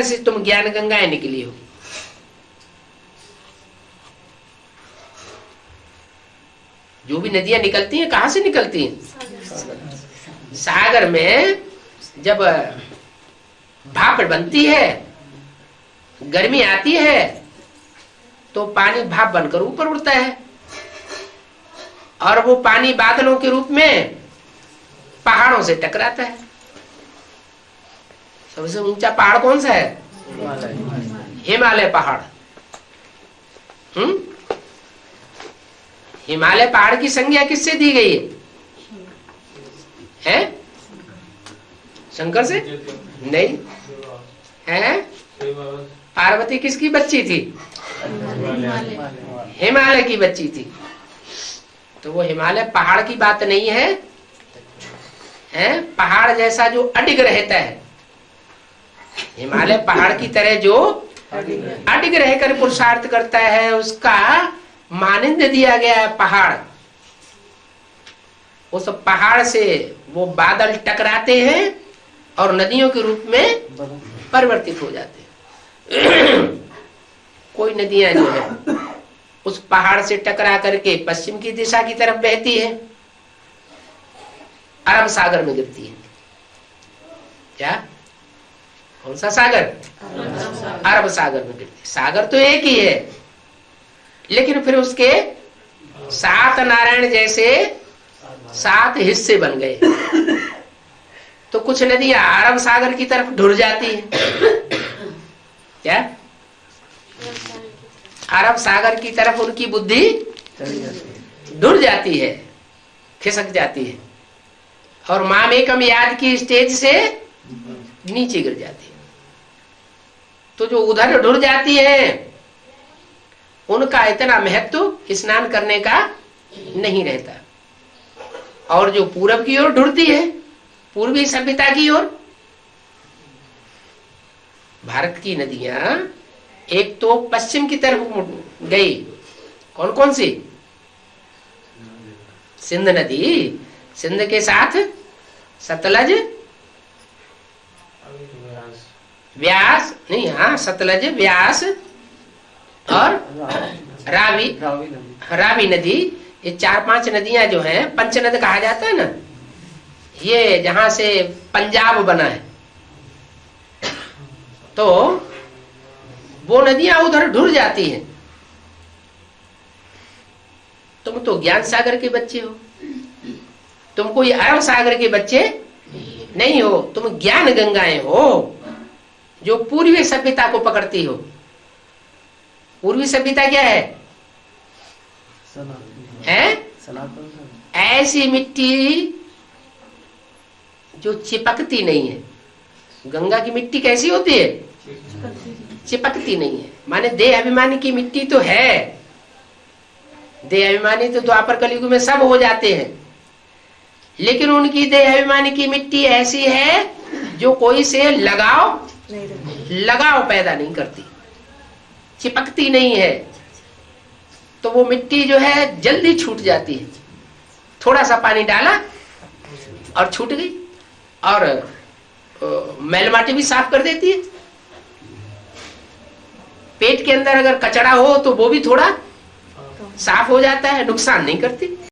सागर से तुम ज्ञान गंगाएं निकली हो। जो भी नदियां निकलती हैं कहां से निकलती हैं? सागर में जब भाप बनती है, गर्मी आती है, तो पानी भाप बनकर ऊपर उड़ता है और वो पानी बादलों के रूप में पहाड़ों से टकराता है। सबसे ऊंचा पहाड़ कौन सा है? हिमालय पहाड़। हिमालय पहाड़ की संज्ञा किससे दी गई है? शंकर से? नहीं है। पार्वती किसकी बच्ची थी? हिमालय की बच्ची थी। तो वो हिमालय पहाड़ की बात नहीं है, पहाड़ जैसा जो अडिग रहता है, हिमालय पहाड़ की तरह जो अडिग रहकर पुरुषार्थ करता है, उसका मानिंद दिया गया है पहाड़। उस पहाड़ से वो बादल टकराते हैं और नदियों के रूप में परिवर्तित हो जाते हैं। कोई नदियां जो है उस पहाड़ से टकरा करके पश्चिम की दिशा की तरफ बहती है, अरब सागर में गिरती है। क्या? कौन सा सागर? अरब सागर में गिरती है। सागर तो एक ही है, लेकिन फिर उसके 7 नारायण जैसे 7 हिस्से बन गए। तो कुछ नदियां अरब सागर की तरफ ढुर जाती है। क्या? अरब सागर की तरफ उनकी बुद्धि ढुर जाती है, खिसक जाती है, और मामेकम याद की स्टेज से नीचे गिर जाती है। तो जो उधर ढुर जाती है उनका इतना महत्व स्नान करने का नहीं रहता, और जो पूरब की ओर ढुरती है, पूर्वी सभ्यता की ओर, भारत की नदियां एक तो पश्चिम की तरफ गई। कौन कौन सी? सिंध नदी, सिंध के साथ सतलज, व्यास नहीं, हाँ सतलज, व्यास और रावी नदी। ये 4-5 नदियां जो हैं, पंचनद कहा जाता है ना, ये जहां से पंजाब बना है, तो वो नदियां उधर ढुर जाती हैं। तुम तो ज्ञान सागर के बच्चे हो, तुम कोई अरब सागर के बच्चे नहीं हो, तुम ज्ञान गंगाएं हो जो पूर्वी सभ्यता को पकड़ती हो। पूर्वी सभ्यता क्या है? ऐसी मिट्टी जो चिपकती नहीं है। गंगा की मिट्टी कैसी होती है? चिपकती नहीं है। माने देह अभिमानी की मिट्टी तो है, देह अभिमानी तो द्वापर कलयुग में सब हो जाते हैं, लेकिन उनकी देह अभिमानी की मिट्टी ऐसी है जो कोई से लगाव पैदा नहीं करती, चिपकती नहीं है। तो वो मिट्टी जो है जल्दी छूट जाती है। थोड़ा सा पानी डाला और छूट गई, और मैल माटी भी साफ कर देती है। पेट के अंदर अगर कचरा हो तो वो भी थोड़ा साफ हो जाता है, नुकसान नहीं करती।